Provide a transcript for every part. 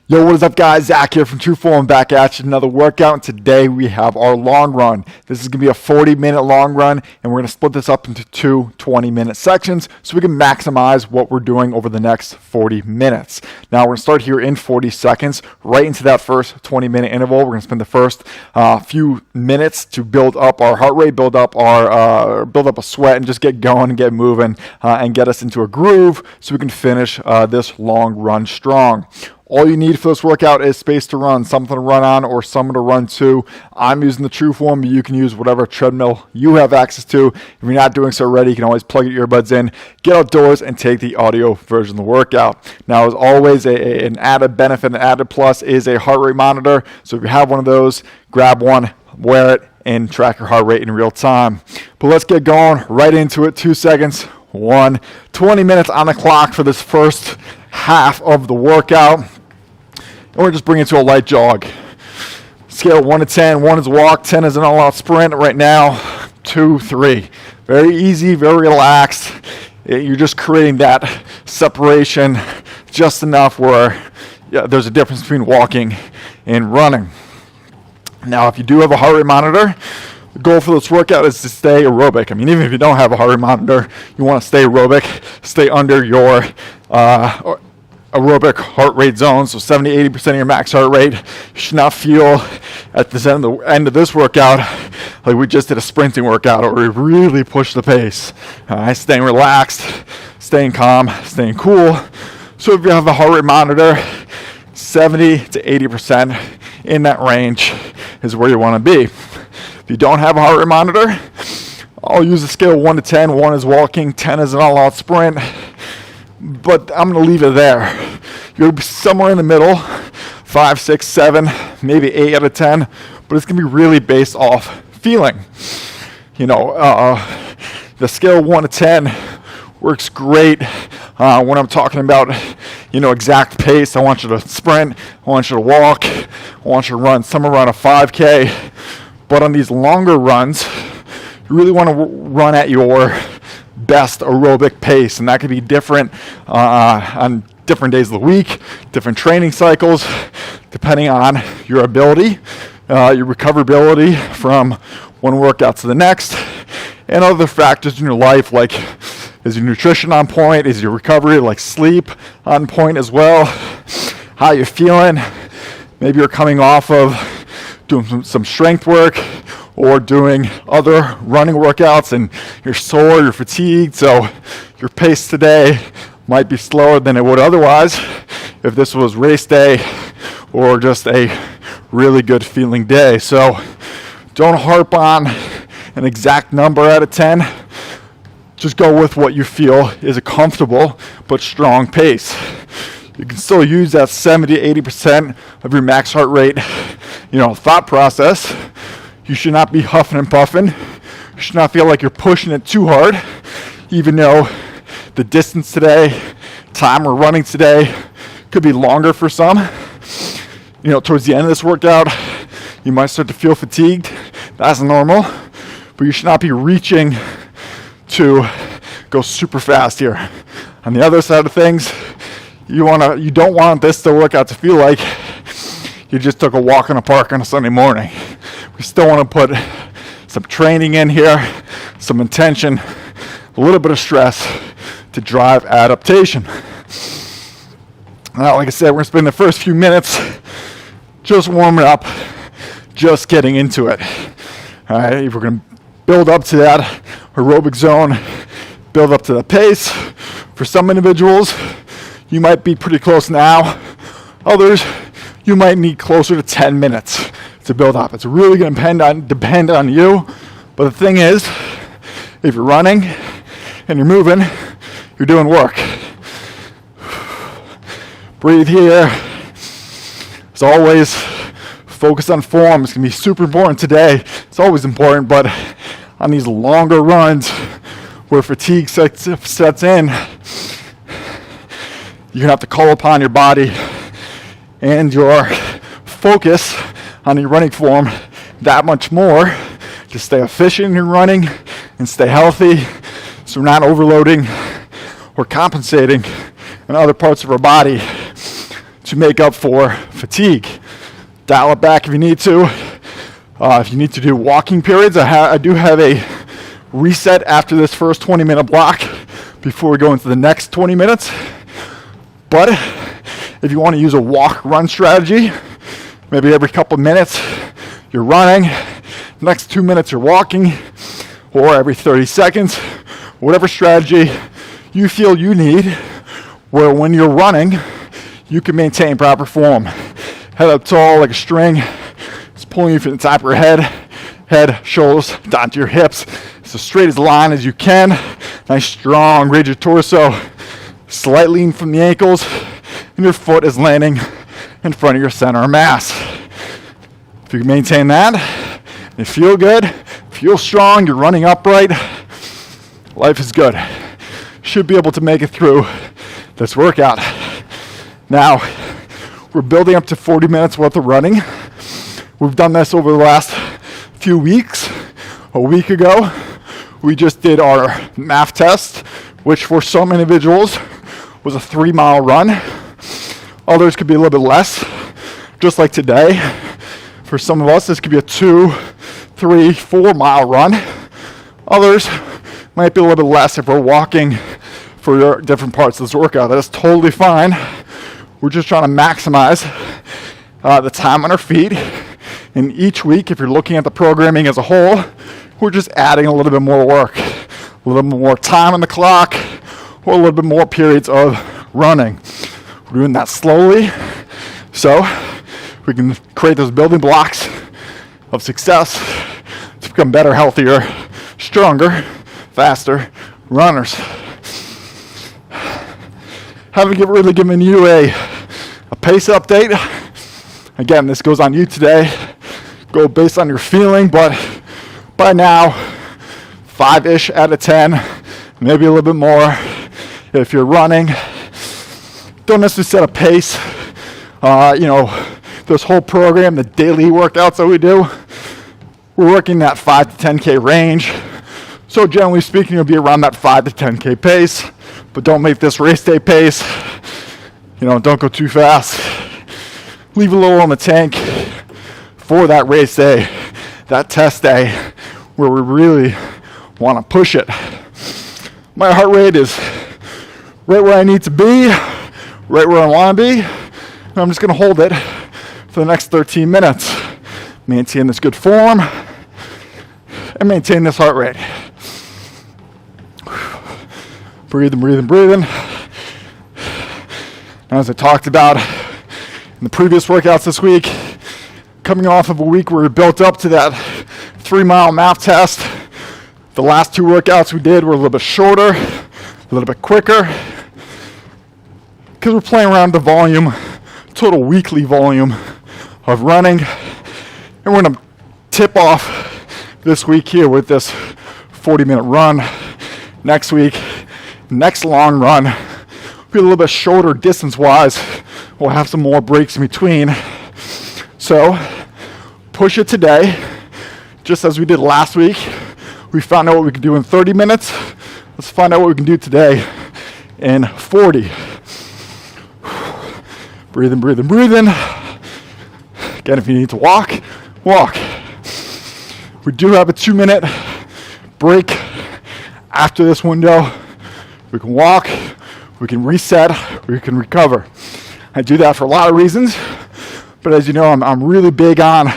Yo, what is up, guys? Zach here from TrueForm, back at you. Another workout, and today we have our long run. This is going to be a 40-minute long run, and we're going to split this up into two 20-minute sections so we can maximize what we're doing over the next 40 minutes. Now, we're going to start here in 40 seconds, right into that first 20-minute interval. We're going to spend the first few minutes to build up our heart rate, build up a sweat, and just get going and get moving and get us into a groove so we can finish this long run strong. All you need for this workout is space to run, something to run on or someone to run to. I'm using the TrueForm, but you can use whatever treadmill you have access to. If you're not doing so already, you can always plug your earbuds in, get outdoors, and take the audio version of the workout. Now, as always, an added benefit, an added plus is a heart rate monitor. So if you have one of those, grab one, wear it, and track your heart rate in real time. But let's get going right into it. 2 seconds, 1, 20 minutes on the clock for this first half of the workout. And we're just bringing it to a light jog. Scale 1 to 10. 1 is walk, 10 is an all-out sprint. Right now, 2, 3. Very easy, very relaxed. You're just creating that separation just enough where there's a difference between walking and running. Now, if you do have a heart rate monitor, the goal for this workout is to stay aerobic. I mean, even if you don't have a heart rate monitor, you want to stay aerobic, stay under your aerobic heart rate zone, so 70-80% of your max heart rate. You should not feel at the end of this workout like we just did a sprinting workout or we really pushed the pace. Staying relaxed, staying calm, staying cool. So if you have a heart rate monitor, 70 to 80% in that range is where you want to be. If you don't have a heart rate monitor, I'll use a scale 1 to 10. 1 is walking, 10 is an all-out sprint. But I'm going to leave it there. You're going to be somewhere in the middle, 5, 6, 7, maybe 8 out of 10. But it's going to be really based off feeling. You know, the scale 1 to 10 works great when I'm talking about, exact pace. I want you to sprint. I want you to walk. I want you to run somewhere around a 5K. But on these longer runs, you really want to run at your best aerobic pace, and that could be different on different days of the week, different training cycles, depending on your ability, your recoverability from one workout to the next, and other factors in your life, like is your nutrition on point, is your recovery, like sleep, on point as well, how you're feeling. Maybe you're coming off of doing some strength work or doing other running workouts and you're sore, you're fatigued, so your pace today might be slower than it would otherwise if this was race day or just a really good feeling day. So don't harp on an exact number out of 10. Just go with what you feel is a comfortable but strong pace. You can still use that 70-80% of your max heart rate, thought process. You should not be huffing and puffing. You should not feel like you're pushing it too hard, even though the distance today, time we're running today, could be longer for some. Towards the end of this workout, you might start to feel fatigued. That's normal, but you should not be reaching to go super fast here. On the other side of things, you don't want this workout to feel like you just took a walk in the park on a Sunday morning. We still want to put some training in here, some intention, a little bit of stress to drive adaptation. Now, like I said, we're going to spend the first few minutes just warming up, just getting into it. All right, we're going to build up to that aerobic zone, build up to the pace. For some individuals, you might be pretty close now. Others, you might need closer to 10 minutes to build up. It's really going to depend on you. But the thing is, if you're running and you're moving, you're doing work. Breathe here. As always, focus on form. It's going to be super important today. It's always important, but on these longer runs where fatigue sets in, you're going to have to call upon your body and your focus on your running form that much more to stay efficient in your running and stay healthy so we're not overloading or compensating in other parts of our body to make up for fatigue. Dial it back if you need to. If you need to do walking periods, I do have a reset after this first 20-minute block before we go into the next 20 minutes. But if you want to use a walk-run strategy, maybe every couple of minutes you're running, next 2 minutes you're walking, or every 30 seconds, whatever strategy you feel you need, where when you're running, you can maintain proper form. Head up tall like a string. It's pulling you from the top of your head, shoulders, down to your hips. It's as straight as a line as you can. Nice, strong, rigid torso. Slight lean from the ankles, and your foot is landing in front of your center of mass. If you can maintain that, you feel good, feel strong, you're running upright, life is good. Should be able to make it through this workout. Now, we're building up to 40 minutes worth of running. We've done this over the last few weeks. A week ago, we just did our MAF test, which for some individuals was a 3-mile run. Others could be a little bit less, just like today. For some of us, this could be a 2, 3, 4-mile run. Others might be a little bit less if we're walking for different parts of this workout. That's totally fine. We're just trying to maximize the time on our feet. And each week, if you're looking at the programming as a whole, we're just adding a little bit more work, a little bit more time on the clock, or a little bit more periods of running. We're doing that slowly, so we can create those building blocks of success to become better, healthier, stronger, faster runners. Haven't really given you a pace update. Again, this goes on you today. Go based on your feeling, but by now, 5-ish out of 10, maybe a little bit more if you're running. Don't necessarily set a pace. This whole program, the daily workouts that we do, we're working that 5 to 10K range. So generally speaking, you'll be around that 5 to 10K pace, but don't make this race day pace. Don't go too fast. Leave a little on the tank for that race day, that test day, where we really want to push it. My heart rate is right where I need to be, right where I want to be, and I'm just going to hold it for the next 13 minutes. Maintain this good form, and maintain this heart rate. Breathing. As I talked about in the previous workouts this week, coming off of a week where we built up to that 3-mile MAF test, the last 2 workouts we did were a little bit shorter, a little bit quicker, because we're playing around the volume, total weekly volume of running, and we're going to tip off this week here with this 40-minute run. Next week, next long run, be a little bit shorter distance-wise. We'll have some more breaks in between. So, push it today, just as we did last week. We found out what we could do in 30 minutes. Let's find out what we can do today in 40. Breathing. Again, if you need to walk. We do have a 2-minute break after this window. We can walk, we can reset, we can recover. I do that for a lot of reasons, but as you know, I'm really big on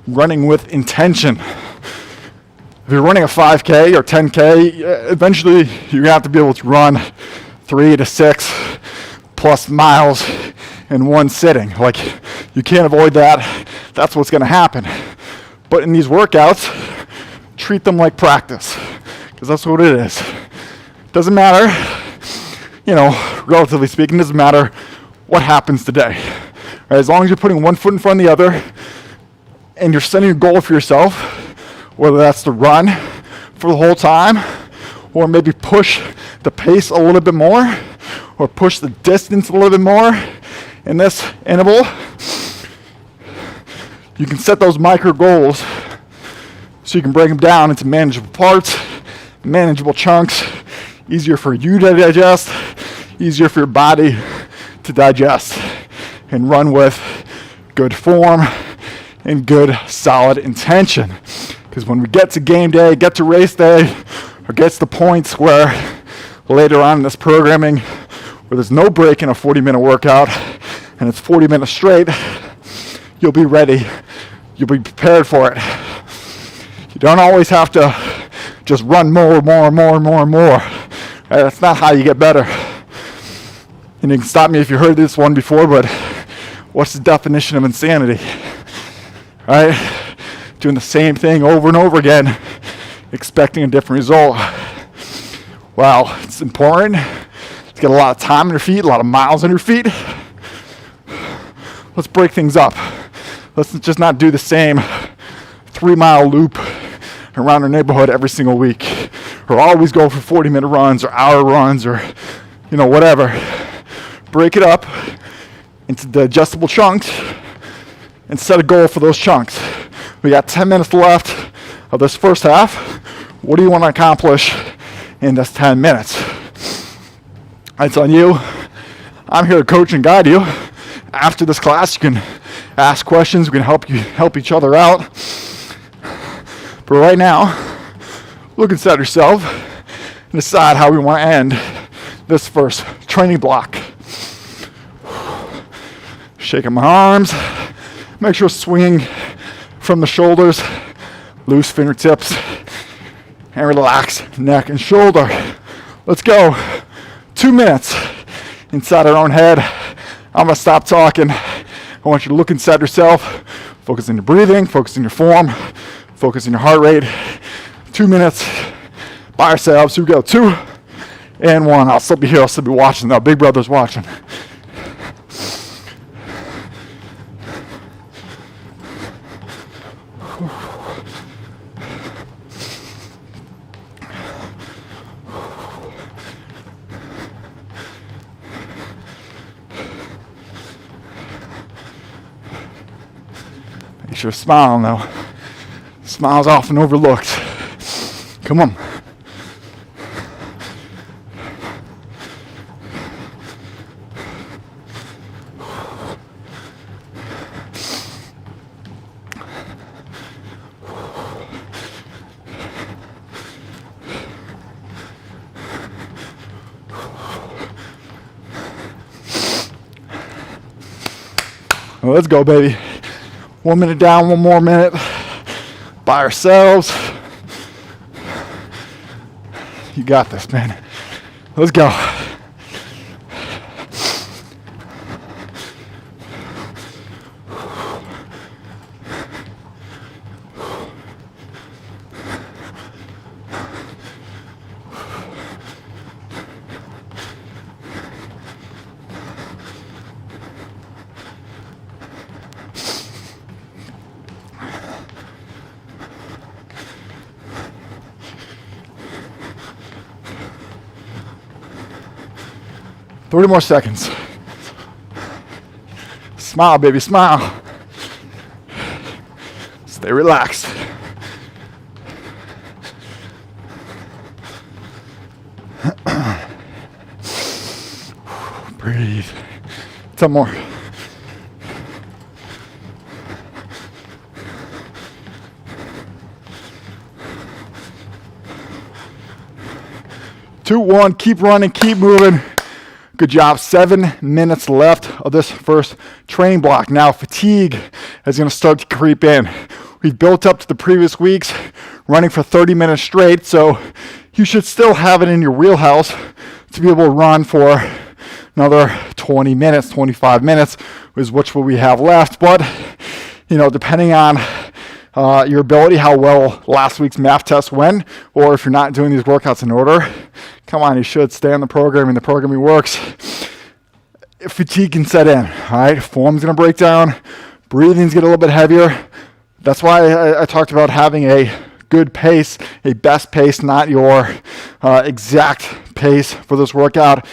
running with intention. If you're running a 5K or 10K, eventually you're going to have to be able to run 3 to 6 plus miles in one sitting. Like, you can't avoid that. That's what's going to happen. But in these workouts, treat them like practice, because that's what it is. Doesn't matter, relatively speaking, doesn't matter what happens today. Right, as long as you're putting one foot in front of the other and you're setting a goal for yourself, whether that's to run for the whole time or maybe push the pace a little bit more or push the distance a little bit more in this interval, you can set those micro goals so you can break them down into manageable parts, manageable chunks, easier for you to digest, easier for your body to digest. and run with good form and good solid intention. Because when we get to game day, get to race day, or gets to points where later on in this programming where there's no break in a 40-minute workout and it's 40 minutes straight, you'll be ready. You'll be prepared for it. You don't always have to just run more. That's not how you get better. And you can stop me if you heard this one before, but what's the definition of insanity? Right? Doing the same thing over and over again, expecting a different result. Wow, it's important to get a lot of time on your feet, a lot of miles on your feet. Let's break things up. Let's just not do the same 3-mile loop around our neighborhood every single week, or always go for 40-minute runs or hour runs or whatever. Break it up into digestible chunks and set a goal for those chunks. We got 10 minutes left of this first half. What do you want to accomplish in this 10 minutes? It's on you. I'm here to coach and guide you. After this class, you can ask questions. We can help each other out. But right now, look inside yourself and decide how we want to end this first training block. Shaking my arms. Make sure swinging from the shoulders, loose fingertips, and relax neck and shoulder. Let's go. 2 minutes inside our own head. I'm going to stop talking. I want you to look inside yourself, focus on your breathing, focus on your form, focus on your heart rate. 2 minutes by ourselves. Here we go. 2 and 1. I'll still be here. I'll still be watching. Now, Big Brother's watching. Make sure to smile now. Smile's often overlooked. Come on. Well, let's go, baby. 1 minute down, 1 more minute by ourselves. You got this, man. Let's go. Three more seconds. Smile, baby, smile. Stay relaxed. Breathe. 10 more. Two, one. Keep running, keep moving. Good job. 7 minutes left of this first training block. Now fatigue is going to start to creep in. We've built up to the previous weeks running for 30 minutes straight, so you should still have it in your wheelhouse to be able to run for another 20 minutes, 25 minutes is what we have left. But, depending on your ability, how well last week's math test went, or if you're not doing these workouts in order, come on, you should stay on the programming. The programming works. Fatigue can set in, all right? Form's going to break down. Breathing's get a little bit heavier. That's why I talked about having a good pace, a best pace, not your exact pace for this workout.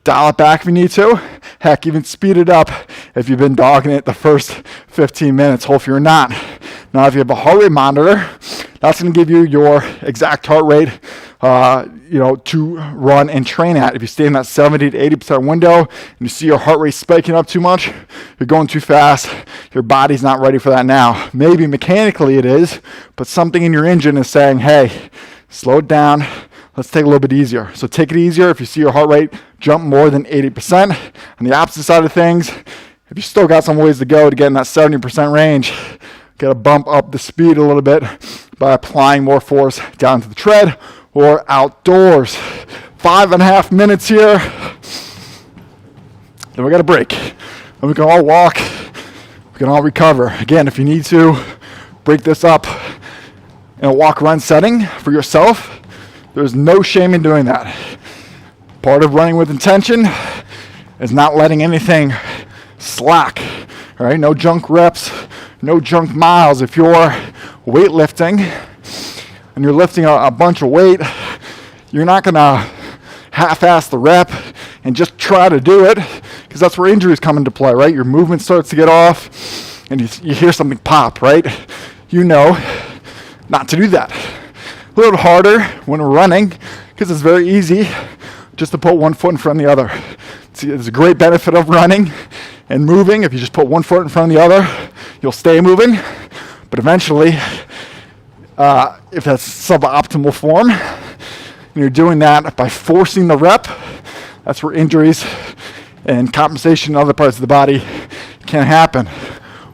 Dial it back if you need to. Heck, even speed it up if you've been dogging it the first 15 minutes. Hopefully you're not. Now, if you have a heart rate monitor, That's going to give you your exact heart rate, to run and train at. If you stay in that 70 to 80% window and you see your heart rate spiking up too much, you're going too fast, your body's not ready for that now. Maybe mechanically it is, but something in your engine is saying, hey, slow it down. Let's take it a little bit easier. So take it easier if you see your heart rate jump more than 80%. On the opposite side of things, if you still got some ways to go to get in that 70% range, got to bump up the speed a little bit by applying more force down to the tread or outdoors. 5.5 minutes here. Then we got a break. Then we can all walk. We can all recover. Again, if you need to break this up in a walk-run setting for yourself, there's no shame in doing that. Part of running with intention is not letting anything slack. All right, no junk reps, no junk miles. If you're weightlifting and you're lifting a bunch of weight, you're not going to half-ass the rep and just try to do it, because that's where injuries come into play, right? Your movement starts to get off and you hear something pop, right? You know not to do that. A little harder when we're running, because it's very easy just to put one foot in front of the other. It's a great benefit of running and moving. If you just put one foot in front of the other, you'll stay moving. But eventually, if that's suboptimal form, and you're doing that by forcing the rep, that's where injuries and compensation in other parts of the body can happen.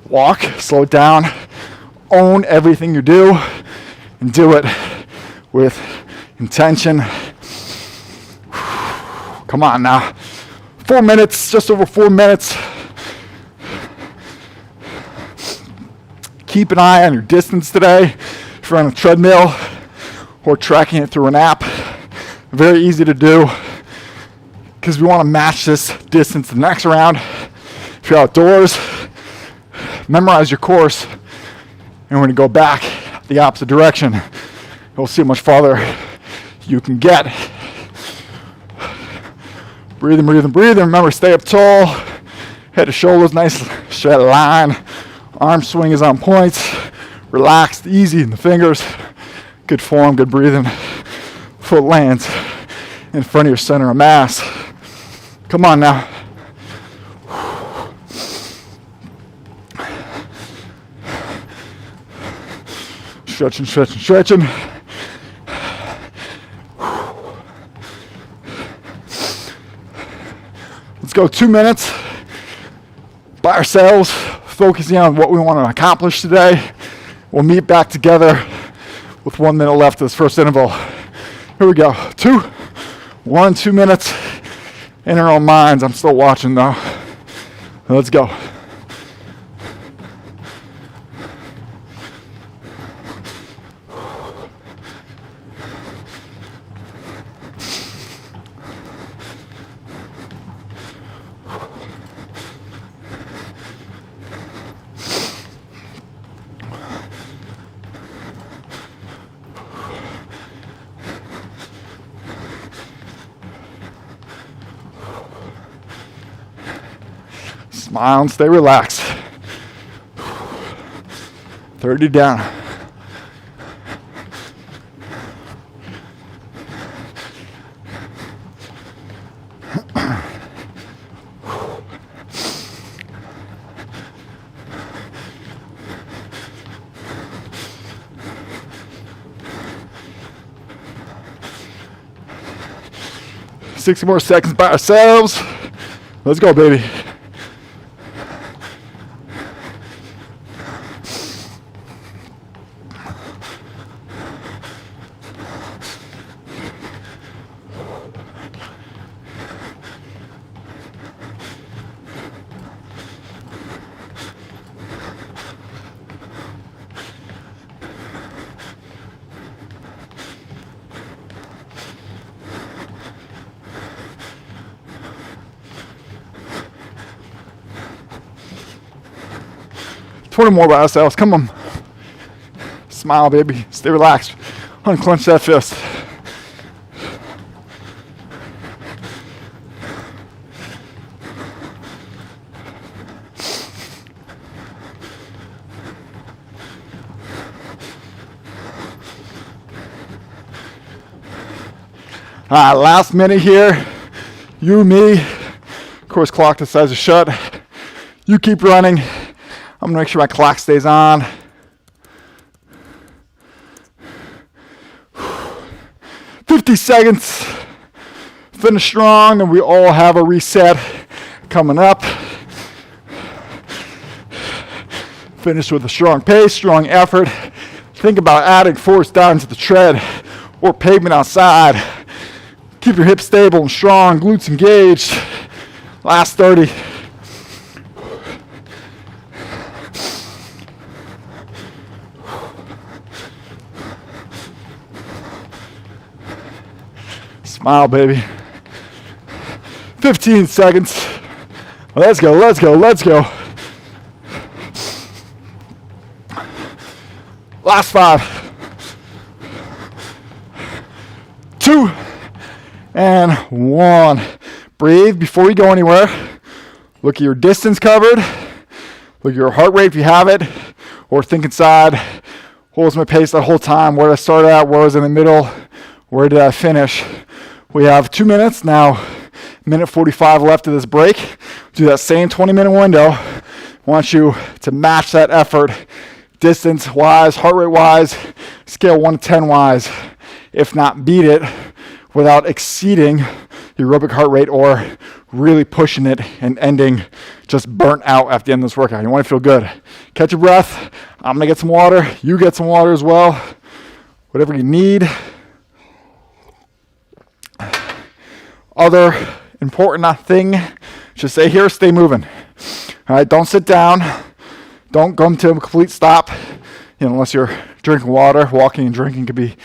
Walk, slow it down, own everything you do, and do it with intention. Come on now. 4 minutes, just over 4 minutes. Keep an eye on your distance today. If you're on a treadmill or tracking it through an app, very easy to do, because we want to match this distance the next round. If you're outdoors, memorize your course, and when you go back the opposite direction, you'll see how much farther you can get. Breathing, breathing, breathing. Remember, stay up tall. Head to shoulders, nice straight line. Arm swing is on point. Relaxed, easy in the fingers. Good form, good breathing. Foot lands in front of your center of mass. Come on now. Stretching, stretching, stretching. Let's go 2 minutes by ourselves, focusing on what we want to accomplish today. We'll meet back together with 1 minute left of this first interval. Here we go. 2 minutes in our own minds. I'm still watching though. Let's go. Smile and stay relaxed. 30 down. Sixty more seconds by ourselves. Let's go, baby. $20 more by ourselves. Come on. Smile, baby. Stay relaxed. Unclench that fist. All right, last minute here. You, me. Of course, clock decides to shut. You keep running. I'm gonna make sure my clock stays on. 50 seconds. Finish strong, and we all have a reset coming up. Finish with a strong pace, strong effort. Think about adding force down to the tread or pavement outside. Keep your hips stable and strong, glutes engaged. Last 30. Smile, baby. 15 seconds. Let's go, let's go, let's go. Last 5. 2 and 1. Breathe before you go anywhere. Look at your distance covered. Look at your heart rate if you have it. Or think inside, what was my pace that whole time? Where did I start at? Where was I in the middle? Where did I finish? We have 2 minutes now. Minute 45 left of this break. Do that same 20-minute window. I want you to match that effort distance-wise, heart rate-wise, scale 1 to 10-wise. If not, beat it without exceeding your aerobic heart rate or really pushing it and ending just burnt out at the end of this workout. You want to feel good. Catch your breath. I'm going to get some water. You get some water as well. Whatever you need. Other important thing, just stay here, stay moving. All right, don't sit down. Don't come to a complete stop. Unless you're drinking water. Walking and drinking can be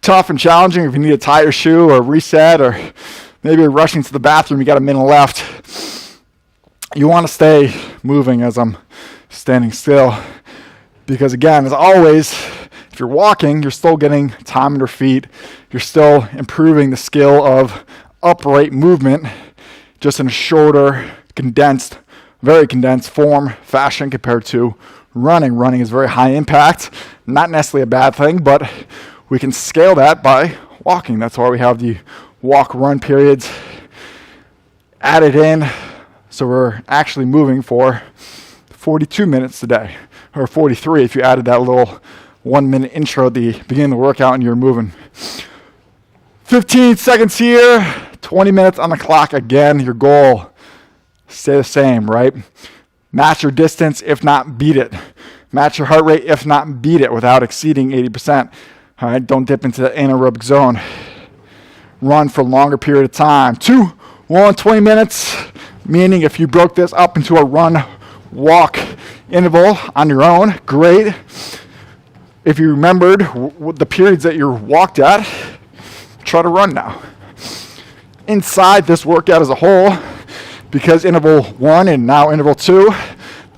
tough and challenging. If you need to tie your shoe or reset, or maybe you're rushing to the bathroom, you got a minute left. You want to stay moving as I'm standing still. Because again, as always, if you're walking, you're still getting time on your feet. You're still improving the skill of upright movement, just in a shorter, condensed, very condensed fashion compared to running. Running is very high impact, not necessarily a bad thing, but we can scale that by walking. That's why we have the walk-run periods added in. So we're actually moving for 42 minutes today, or 43 if you added that little 1-minute intro at the beginning of the workout and you're moving. 15 seconds here, 20 minutes on the clock again. Your goal, stay the same, right? Match your distance, if not beat it. Match your heart rate, if not beat it, without exceeding 80%. All right, don't dip into the anaerobic zone. Run for a longer period of time. 2, 1, 20 minutes, meaning if you broke this up into a run-walk interval on your own, great. If you remembered the periods that you walked at, try to run now. Inside this workout as a whole, because interval 1 and now interval 2,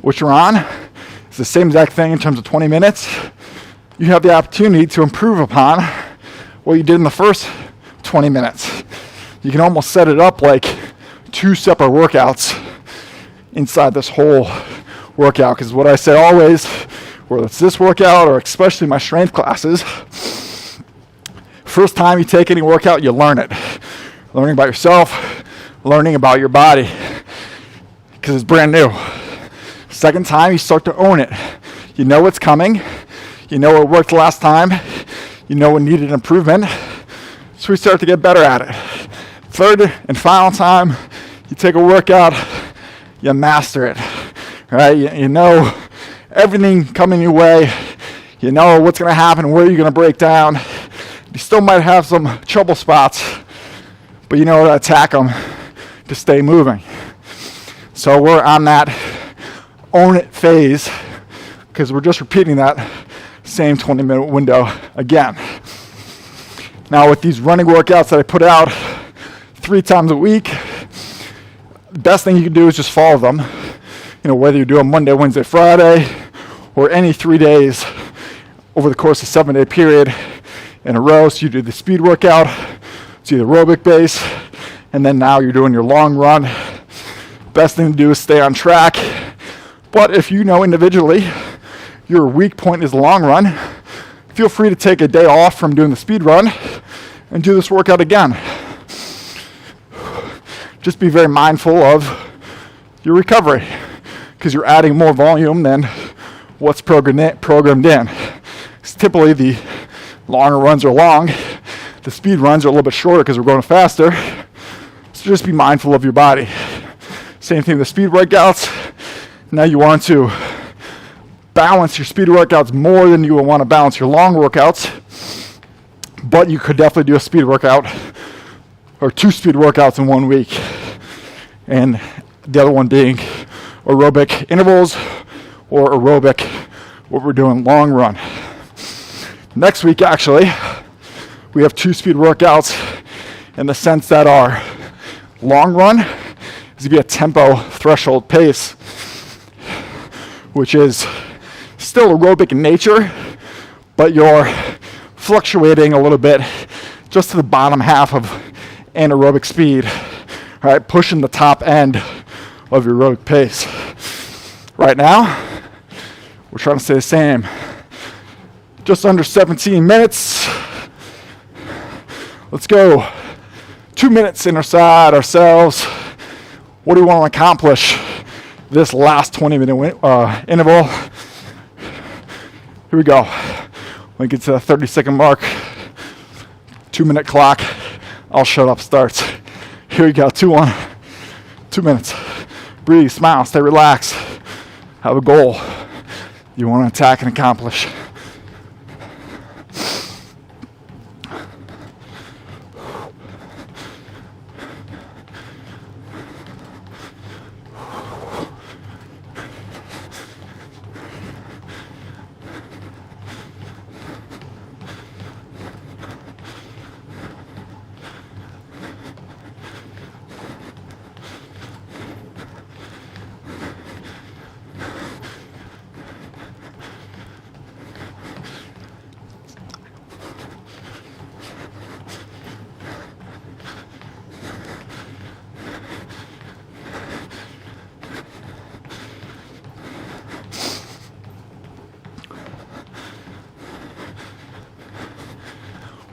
which you're on, is the same exact thing in terms of 20 minutes. You have the opportunity to improve upon what you did in the first 20 minutes. You can almost set it up like 2 separate workouts inside this whole workout, because what I say always, whether it's this workout or especially my strength classes, first time you take any workout, you learn it. Learning about yourself, learning about your body, because it's brand new. Second time, you start to own it. You know what's coming. You know what worked last time. You know what needed improvement. So we start to get better at it. Third and final time, you take a workout, you master it. Right? You know everything coming your way. You know what's going to happen, where you're going to break down. You still might have some trouble spots, but you know how to attack them to stay moving. So we're on that own it phase, because we're just repeating that same 20-minute window again. Now with these running workouts that I put out 3 times a week, the best thing you can do is just follow them. You know, whether you do them Monday, Wednesday, Friday, or any 3 days over the course of a 7-day period in a row. So you do the speed workout, so the aerobic base, and then now you're doing your long run. Best thing to do is stay on track. But if you know individually your weak point is the long run, feel free to take a day off from doing the speed run and do this workout again. just be very mindful of your recovery, because you're adding more volume than what's programmed in. Typically, the longer runs are long, the speed runs are a little bit shorter because we're going faster. So just be mindful of your body. Same thing with speed workouts. Now you want to balance your speed workouts more than you will want to balance your long workouts, but you could definitely do a speed workout or 2 speed workouts in 1 week, and the other one being aerobic intervals or aerobic, what we're doing long run. Next week, actually, we have 2 speed workouts in the sense that our long run is going to be a tempo threshold pace, which is still aerobic in nature, but you're fluctuating a little bit just to the bottom half of anaerobic speed, right? Pushing the top end of your aerobic pace. Right now, we're trying to stay the same. Just under 17 minutes. Let's go. 2 minutes inside ourselves. What do we want to accomplish this last 20-minute interval? Here we go. When we get to the 30-second mark, 2-minute clock, I'll shut up starts. Here we go, 2-1. 2 minutes. Breathe, smile, stay relaxed. Have a goal you want to attack and accomplish.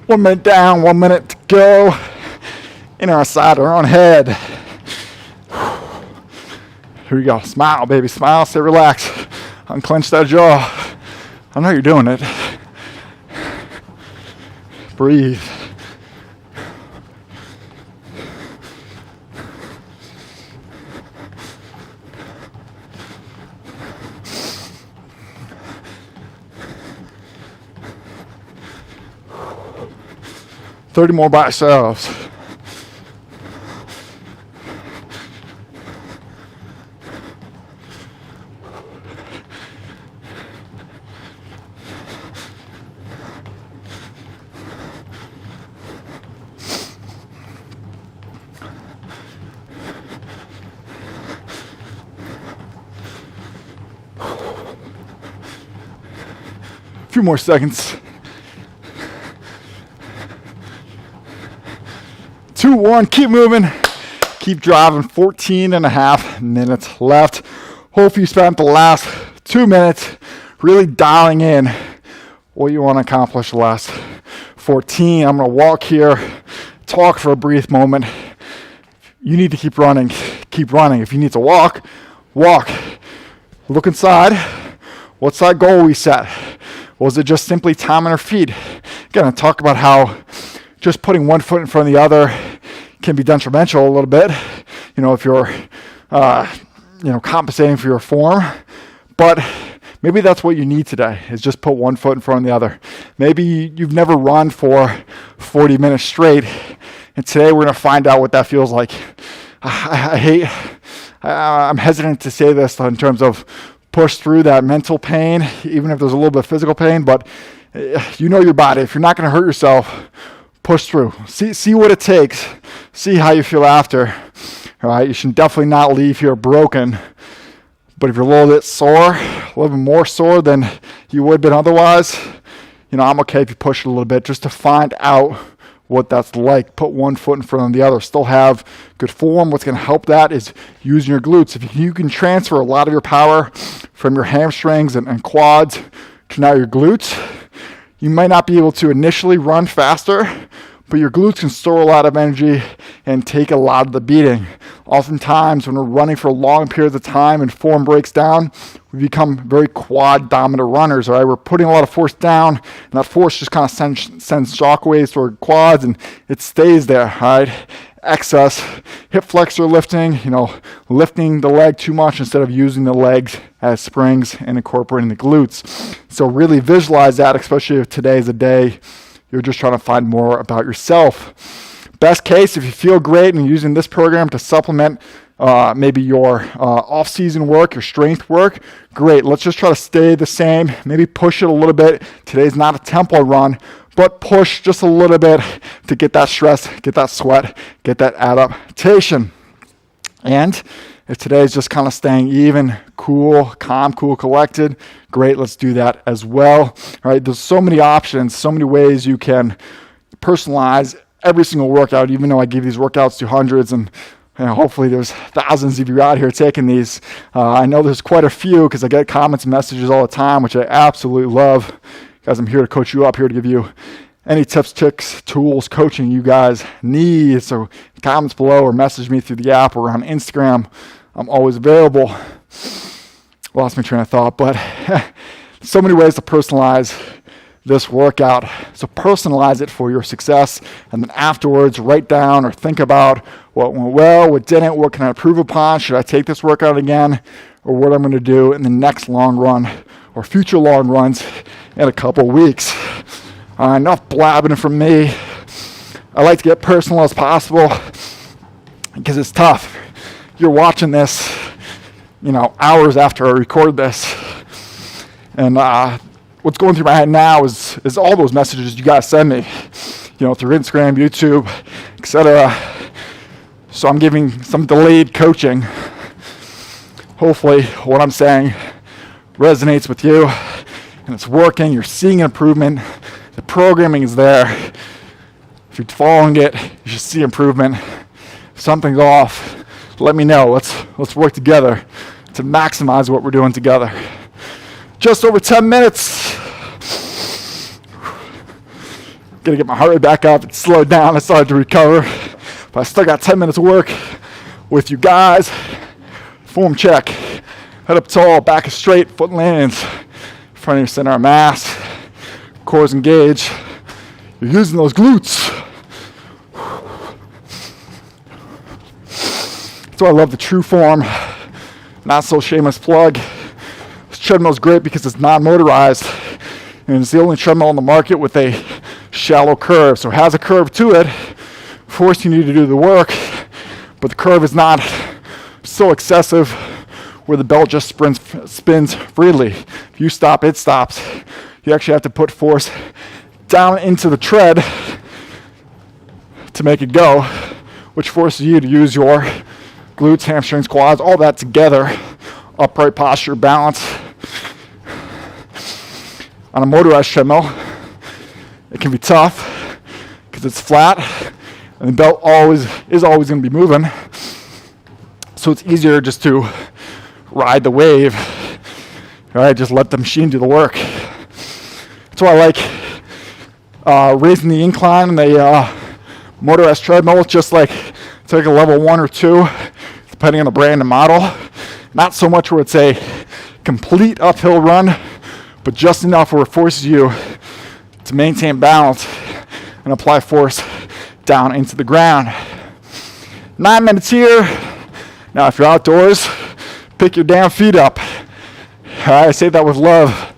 One minute down, 1 minute to go. In our side, our own head. Here we go. Smile, baby. Smile. Stay relaxed. Unclench that jaw. I know you're doing it. Breathe. $30 more by ourselves. A few more seconds. 2-1, keep moving, keep driving. 14.5 minutes left. Hopefully you spent the last 2 minutes really dialing in what you want to accomplish the last 14. I'm going to walk here, talk for a brief moment. You need to keep running, keep running. If you need to walk, walk. Look inside. What's that goal we set? Was it just simply time on our feet? Again, I talk about how just putting one foot in front of the other can be detrimental a little bit, if you're, compensating for your form. But maybe that's what you need today, is just put one foot in front of the other. Maybe you've never run for 40 minutes straight, and today we're going to find out what that feels like. I'm hesitant to say this in terms of push through that mental pain, even if there's a little bit of physical pain, but you know your body. If you're not going to hurt yourself, push through. See what it takes. See how you feel after. All right, you should definitely not leave here broken. But if you're a little bit sore, a little bit more sore than you would have been otherwise, I'm okay if you push it a little bit just to find out what that's like. Put one foot in front of the other. Still have good form. What's going to help that is using your glutes. If you can transfer a lot of your power from your hamstrings and quads to now your glutes, you might not be able to initially run faster, but your glutes can store a lot of energy and take a lot of the beating. Oftentimes, when we're running for long periods of time and form breaks down, we become very quad dominant runners, right? We're putting a lot of force down, and that force just kind of sends shockwaves to our quads, and it stays there, right? Excess hip flexor lifting, lifting the leg too much instead of using the legs as springs and incorporating the glutes. So really visualize that, especially if today is a day you're just trying to find more about yourself. Best case, if you feel great and you're using this program to supplement maybe your off-season work, your strength work, great. Let's just try to stay the same. Maybe push it a little bit. Today's not a tempo run, but push just a little bit to get that stress, get that sweat, get that adaptation. And if today is just kind of staying even, cool, calm, cool, collected, great, let's do that as well. All right, there's so many options, so many ways you can personalize every single workout, even though I give these workouts to hundreds, and hopefully there's thousands of you out here taking these. I know there's quite a few because I get comments and messages all the time, which I absolutely love. Guys, I'm here to coach you up, here to give you any tips, tricks, tools, coaching you guys need. So comments below or message me through the app or on Instagram. I'm always available. Lost my train of thought, but so many ways to personalize this workout. So personalize it for your success, and then afterwards write down or think about what went well, what didn't, what can I improve upon, should I take this workout again, or what I'm going to do in the next long run or future long runs in a couple weeks. Enough blabbing from me. I like to get personal as possible because it's tough. You're watching this, hours after I record this, and what's going through my head now is all those messages you guys send me, through Instagram, YouTube, etc. So I'm giving some delayed coaching. Hopefully what I'm saying resonates with you and it's working. You're seeing improvement. The programming is there. If you're following it, you should see improvement. If something's off, let me know. Let's work together to maximize what we're doing together. Just over 10 minutes. Gotta get my heart rate back up. It slowed down. I started to recover. But I still got 10 minutes of work with you guys. Form check. Head up tall, back is straight, foot lands. Front of your center of mass. Core is engaged. You're using those glutes. That's why I love the TrueForm. Not so shameless plug. This treadmill is great because it's non-motorized. And it's the only treadmill on the market with a shallow curve. So it has a curve to it, forcing you to do the work. But the curve is not so excessive where the belt just spins freely. If you stop, it stops. You actually have to put force down into the tread to make it go, which forces you to use your glutes, hamstrings, quads, all that together. Upright posture, balance. On a motorized treadmill, it can be tough because it's flat and the belt is always going to be moving. So it's easier just to ride the wave, right? Just let the machine do the work. That's why I like raising the incline on the motorized treadmill, just like take a level 1 or 2, depending on the brand and model. Not so much where it's a complete uphill run, but just enough where it forces you to maintain balance and apply force down into the ground. 9 minutes here. Now, if you're outdoors, pick your damn feet up. I say that with love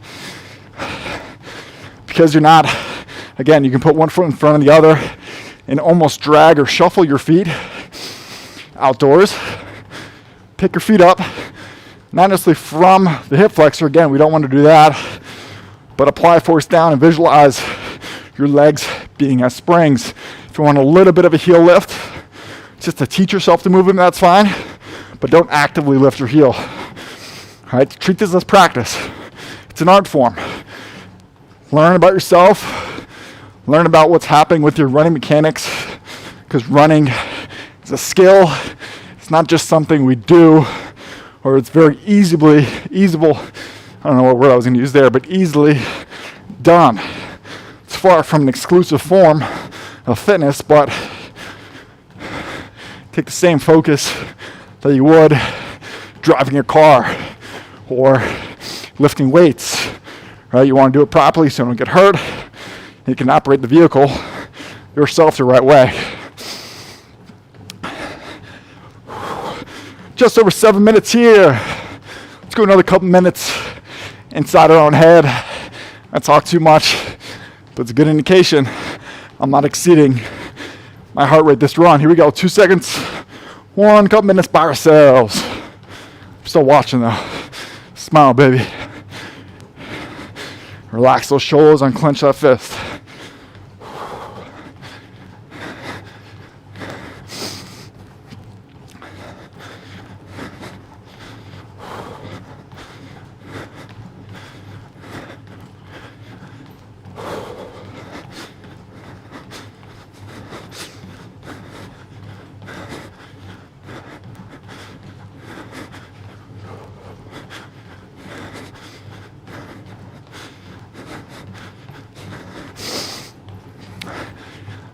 because you're not, again, you can put one foot in front of the other and almost drag or shuffle your feet outdoors. Pick your feet up, not necessarily from the hip flexor. Again, we don't want to do that, but apply force down and visualize your legs being as springs. If you want a little bit of a heel lift, just to teach yourself to move them, that's fine, but don't actively lift your heel. All right, treat this as practice. It's an art form. Learn about yourself. Learn about what's happening with your running mechanics, because running is a skill. It's not just something we do, or it's very easily, I don't know what word I was going to use there, but easily done. It's far from an exclusive form of fitness, but take the same focus that you would driving your car or lifting weights, right? You want to do it properly so you don't get hurt. You can operate the vehicle yourself the right way. Just over 7 minutes here. Let's go another couple minutes inside our own head. I talk too much, but it's a good indication I'm not exceeding my heart rate this run. Here we go, 2 seconds. One, couple minutes by ourselves. I'm still watching though. Smile, baby. Relax those shoulders, unclench that fist.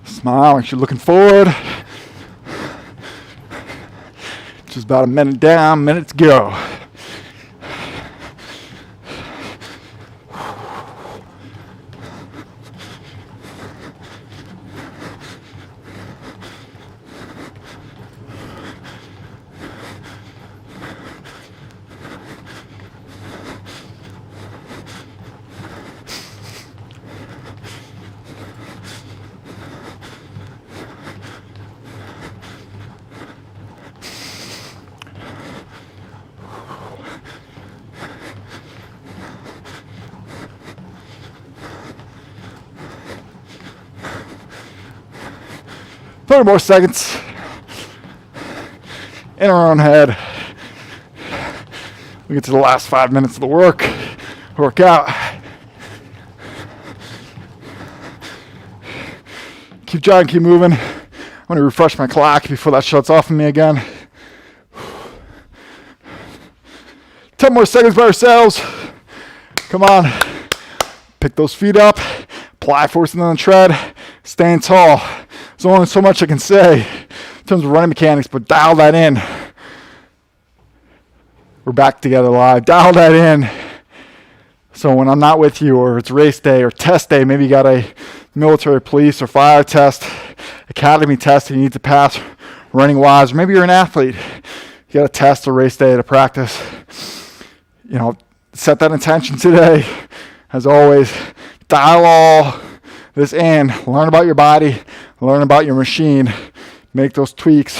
Smile like you're looking forward. Just about a minute down, minute to go. Thirty more seconds in our own head. We get to the last 5 minutes of the workout. Keep jogging, keep moving. I'm going to refresh my clock before that shuts off on me again. 10 more seconds by ourselves. Come on. Pick those feet up. Apply force on the tread. Staying tall. There's only so much I can say in terms of running mechanics, but dial that in. We're back together live. Dial that in. So when I'm not with you, or it's race day or test day, maybe you got a military, police, or fire test, academy test that you need to pass running-wise, or maybe you're an athlete. You got a test or race day to practice. You know, set that intention today. As always, dial all this in. Learn about your body. Learn about your machine. Make those tweaks.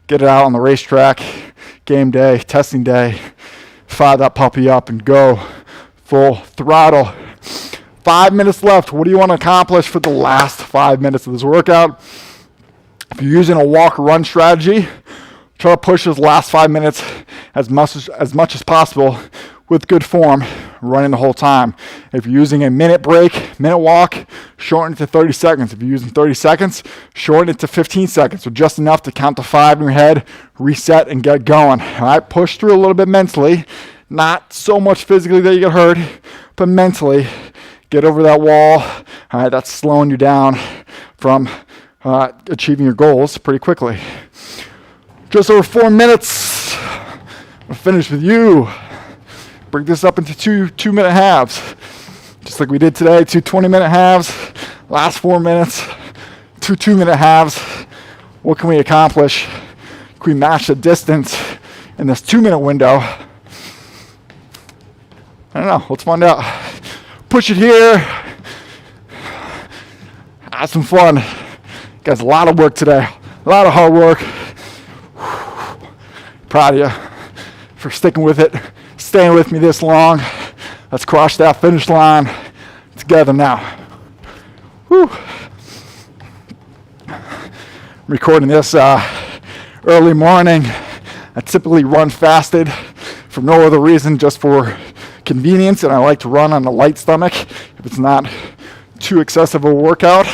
Get it out on the racetrack. Game day, testing day. Fire that puppy up and go full throttle. 5 minutes left. What do you want to accomplish for the last 5 minutes of this workout? If you're using a walk or run strategy, try to push those last 5 minutes as much as possible with good form, running the whole time. If you're using a minute break, minute walk, shorten it to 30 seconds. If you're using 30 seconds, shorten it to 15 seconds, so just enough to count to 5 in your head, reset, and get going. All right, push through a little bit mentally, not so much physically that you get hurt, but mentally, get over that wall. All right, that's slowing you down from achieving your goals pretty quickly. Just over 4 minutes. I'll finish with you. Break this up into two minute halves. Just like we did today, 2 20-minute halves. Last 4 minutes, 2 2-minute halves. What can we accomplish? Can we match the distance in this 2-minute window? I don't know. Let's find out. Push it here. Have some fun. Guys, a lot of work today. A lot of hard work. Proud of you for sticking with it. Staying with me this long. Let's cross that finish line together now. Whew. Recording this early morning. I typically run fasted for no other reason, just for convenience, and I like to run on a light stomach if it's not too excessive a workout.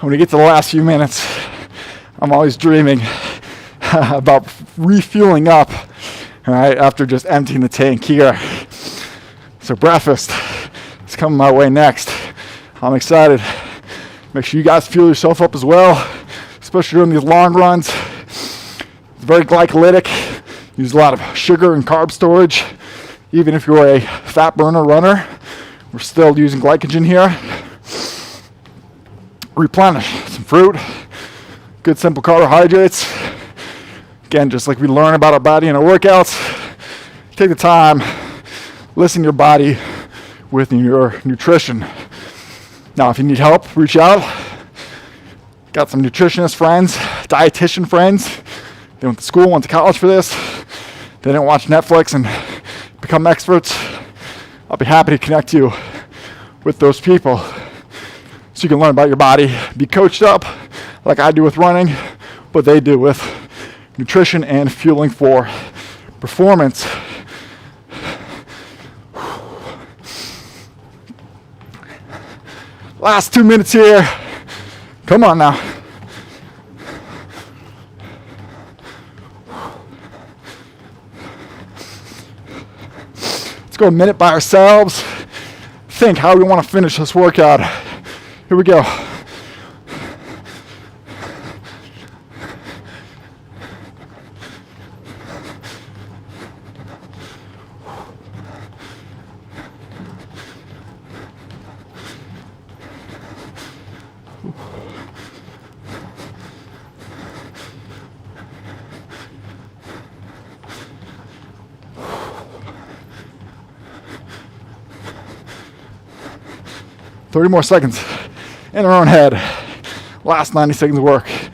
When we get to the last few minutes, I'm always dreaming about refueling up, all right, after just emptying the tank here. So breakfast is coming my way next. I'm excited. Make sure you guys fuel yourself up as well, especially during these long runs. It's very glycolytic. Use a lot of sugar and carb storage. Even if you're a fat burner runner, we're still using glycogen here. Replenish some fruit, good simple carbohydrates. Again, just like we learn about our body and our workouts, take the time, listen to your body with your nutrition. Now, if you need help, reach out. Got some nutritionist friends, dietitian friends. They went to school, went to college for this. They didn't watch Netflix and become experts. I'll be happy to connect you with those people so you can learn about your body, be coached up like I do with running, what they do with nutrition and fueling for performance. Last 2 minutes here. Come on now. Let's go a minute by ourselves. Think how we want to finish this workout. Here we go. Thirty more seconds in our own head. Last 90 seconds of work. A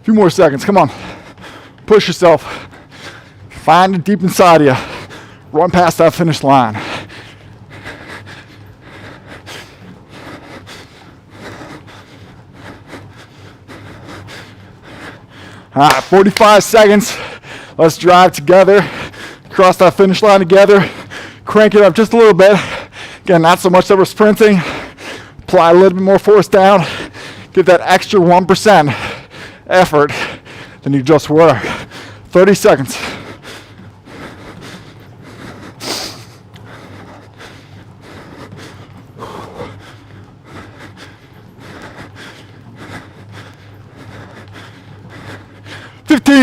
few more seconds, come on. Push yourself. Find it deep inside of you. Run past that finish line. All right, 45 seconds. Let's drive together. Cross that finish line together. Crank it up just a little bit. Again, not so much that we're sprinting. Apply a little bit more force down. Get that extra 1% effort than you just were. 30 seconds.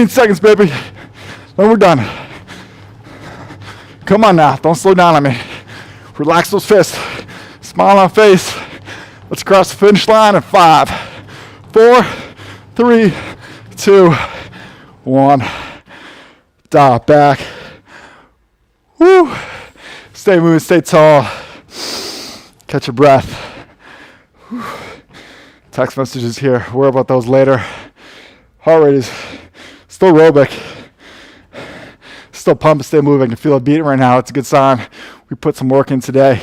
Seconds, baby. Then we're done. Come on now. Don't slow down on me. Relax those fists. Smile on face. Let's cross the finish line in 5, 4, 3, 2, 1. Dial back. Woo. Stay moving. Stay tall. Catch your breath. Whew. Text messages here. Worry about those later. Heart rate is still aerobic, still pumping, stay moving. I can feel it beating right now. It's a good sign. We put some work in today.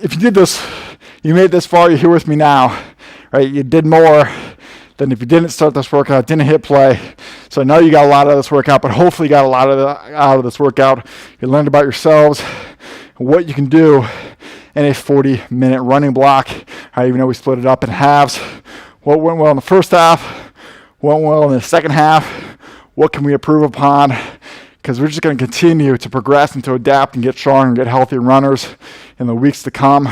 If you did this, you made it this far, you're here with me now, right? You did more than if you didn't start this workout, didn't hit play. So I know you got a lot out of this workout, but hopefully you got a lot out of this workout. You learned about yourselves and what you can do in a 40-minute running block. Even though we split it up in halves. What went well in the first half? Went well in the second half. What can we improve upon? Because we're just going to continue to progress and to adapt and get stronger and get healthier runners in the weeks to come.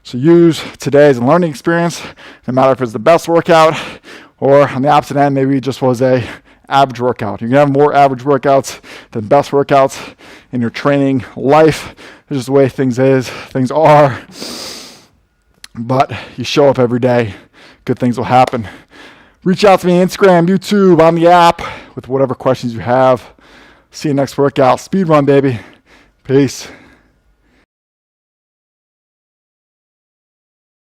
So use today as a learning experience, no matter if it's the best workout or on the opposite end, maybe it just was a average workout. You can have more average workouts than best workouts in your training life. It's just the way things are. But you show up every day, good things will happen. Reach out to me on Instagram, YouTube, on the app with whatever questions you have. See you next workout. Speed run, baby. Peace.